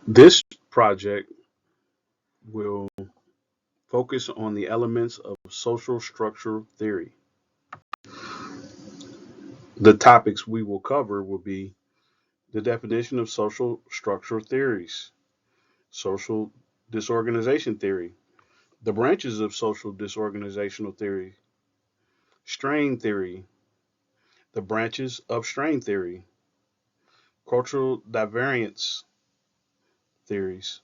This project will focus on the elements of social structure theory. The topics we will cover will be the definition of social structure theories, social disorganization theory, the branches of social disorganizational theory, strain theory, the branches of strain theory, cultural divariance theories,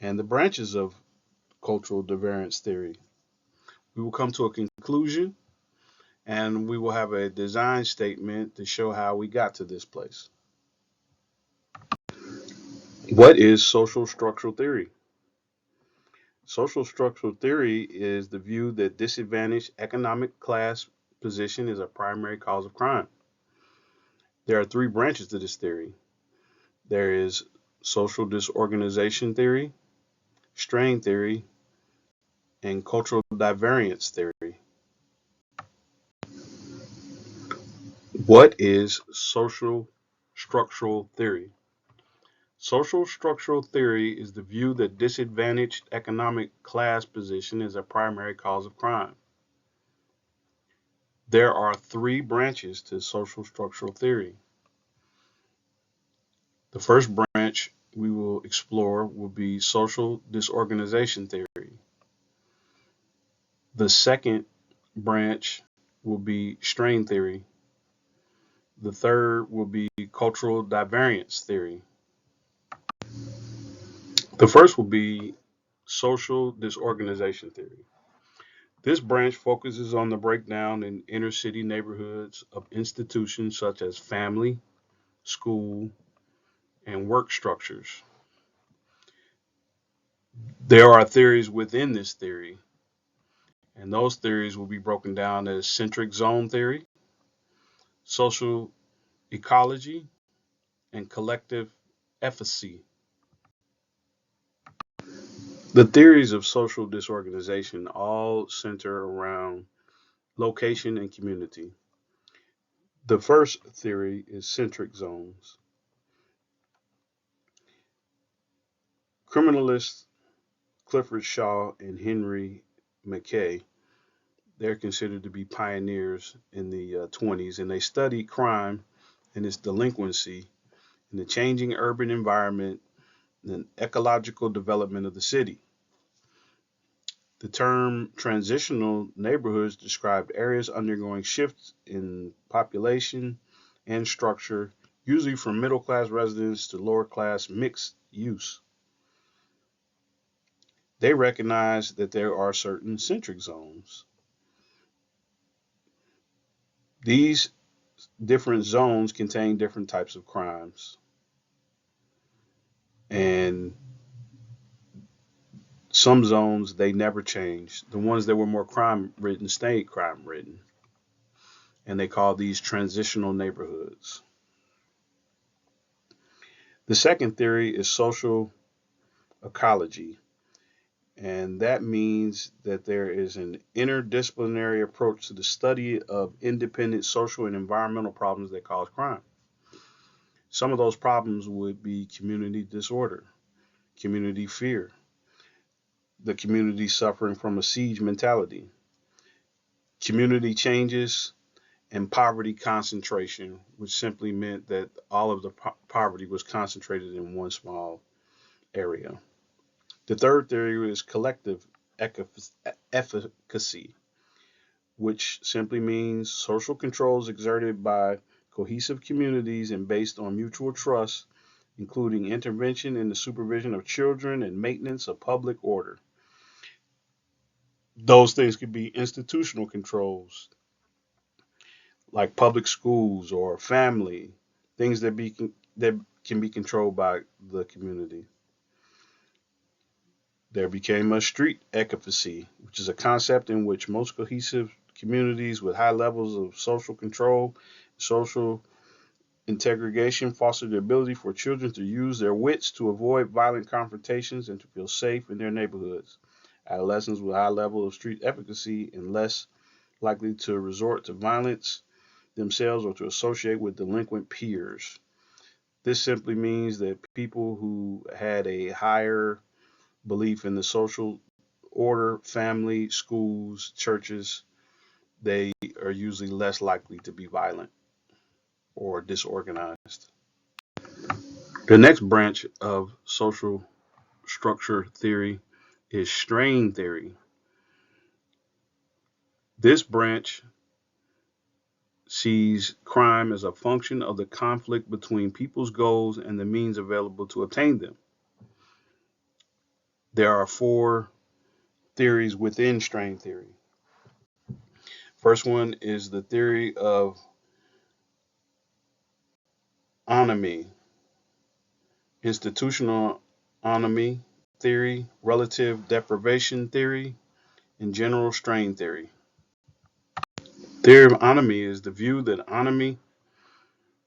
and the branches of cultural divariance theory. We will come to a conclusion and we will have a design statement to show how we got to this place. What is social structural theory? Social structural theory is the view that disadvantaged economic class position is a primary cause of crime. There are three branches to this theory. There is social disorganization theory, strain theory, and cultural divariance theory. What is social structural theory? Social structural theory is the view that disadvantaged economic class position is a primary cause of crime. There are three branches to social structural theory. The first branch we will explore will be social disorganization theory. The second branch will be strain theory. The third will be cultural divariance theory. The first will be social disorganization theory. This branch focuses on the breakdown in inner city neighborhoods of institutions such as family, school, and work structures. There are theories within this theory, and those theories will be broken down as centric zone theory, social ecology, and collective efficacy. The theories of social disorganization all center around location and community. The first theory is centric zones. Criminalists Clifford Shaw and Henry McKay, they're considered to be pioneers in the 20s, and they studied crime and its delinquency in the changing urban environment and ecological development of the city. The term transitional neighborhoods described areas undergoing shifts in population and structure, usually from middle class residents to lower class mixed use. They recognize that there are certain centric zones. These different zones contain different types of crimes. And some zones, they never changed. The ones that were more crime ridden stayed crime ridden. And they call these transitional neighborhoods. The second theory is social ecology. And that means that there is an interdisciplinary approach to the study of independent social and environmental problems that cause crime. Some of those problems would be community disorder, community fear, the community suffering from a siege mentality, community changes, and poverty concentration, which simply meant that all of the poverty was concentrated in one small area. The third theory is collective efficacy, which simply means social controls exerted by cohesive communities and based on mutual trust, including intervention in the supervision of children and maintenance of public order. Those things could be institutional controls, like public schools or family, things that can be controlled by the community. There became a street efficacy, which is a concept in which most cohesive communities with high levels of social control, social integration foster the ability for children to use their wits to avoid violent confrontations and to feel safe in their neighborhoods. Adolescents with a high level of street efficacy and less likely to resort to violence themselves or to associate with delinquent peers. This simply means that people who had a higher belief in the social order, family, schools, churches, they are usually less likely to be violent or disorganized. The next branch of social structure theory is strain theory. This branch sees crime as a function of the conflict between people's goals and the means available to obtain them. There are four theories within strain theory. First one is the theory of anomie, institutional anomie theory, relative deprivation theory, and general strain theory. Theory of anomie is the view that anomie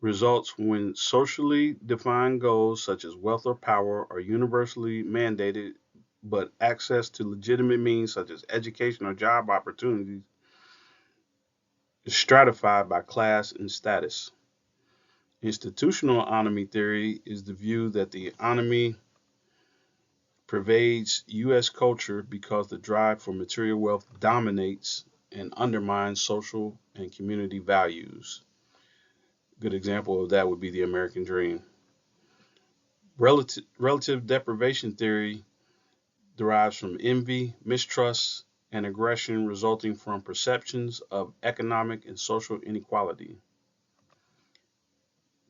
results when socially defined goals such as wealth or power are universally mandated, but access to legitimate means such as education or job opportunities is stratified by class and status. Institutional anomie theory is the view that the anomie pervades U.S. culture because the drive for material wealth dominates and undermines social and community values. A good example of that would be the American dream. Relative deprivation theory derives from envy, mistrust, and aggression resulting from perceptions of economic and social inequality.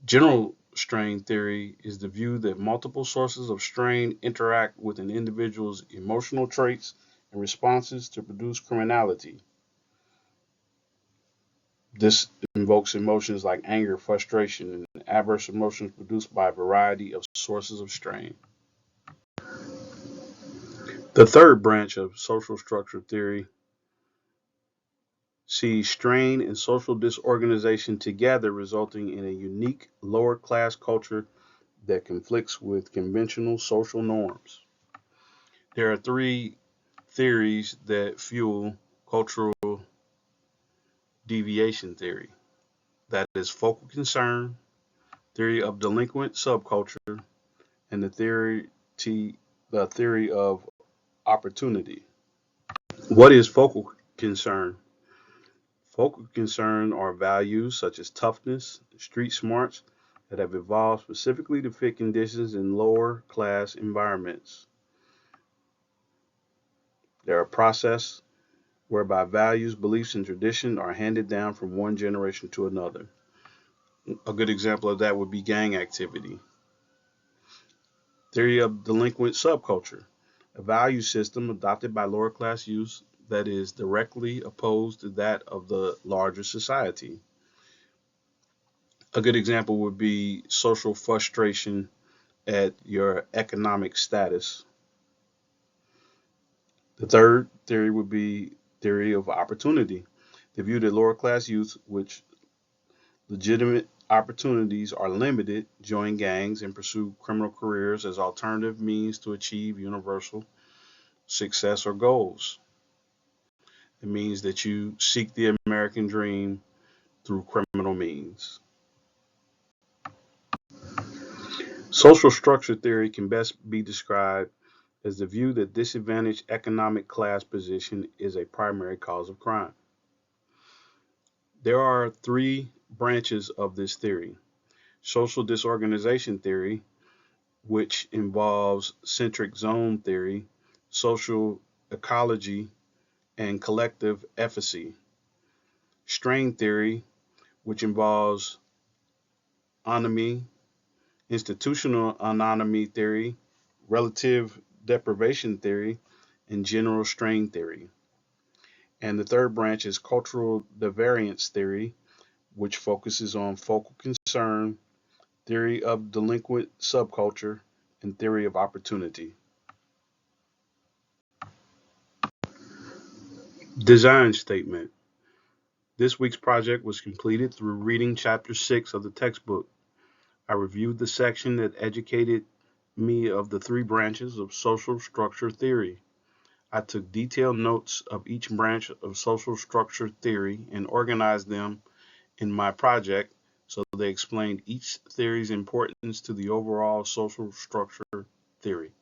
General strain theory is the view that multiple sources of strain interact with an individual's emotional traits and responses to produce criminality. This invokes emotions like anger, frustration, and adverse emotions produced by a variety of sources of strain. The third branch of social structure theory sees strain and social disorganization together, resulting in a unique lower class culture that conflicts with conventional social norms. There are three theories that fuel cultural deviation theory. That is focal concern, theory of delinquent subculture, and the theory of opportunity. What is focal concern? Focal concern are values such as toughness, street smarts that have evolved specifically to fit conditions in lower class environments. They're a process whereby values, beliefs, and tradition are handed down from one generation to another. A good example of that would be gang activity. Theory of delinquent subculture, a value system adopted by lower class youth that is directly opposed to that of the larger society. A good example would be social frustration at your economic status. The third theory would be theory of opportunity, the view that lower class youth, which legitimate opportunities are limited, join gangs and pursue criminal careers as alternative means to achieve universal success or goals. It means that you seek the American dream through criminal means. Social structure theory can best be described as the view that disadvantaged economic class position is a primary cause of crime. There are three branches of this theory. Social disorganization theory, which involves centric zone theory, social ecology, and collective efficacy. Strain theory, which involves anomie, institutional anomy theory, relative deprivation theory, and general strain theory. And the third branch is cultural devariance theory, which focuses on focal concern, theory of delinquent subculture, and theory of opportunity. Design statement. This week's project was completed through reading Chapter 6 of the textbook. I reviewed the section that educated me of the three branches of social structure theory. I took detailed notes of each branch of social structure theory and organized them in my project so they explained each theory's importance to the overall social structure theory.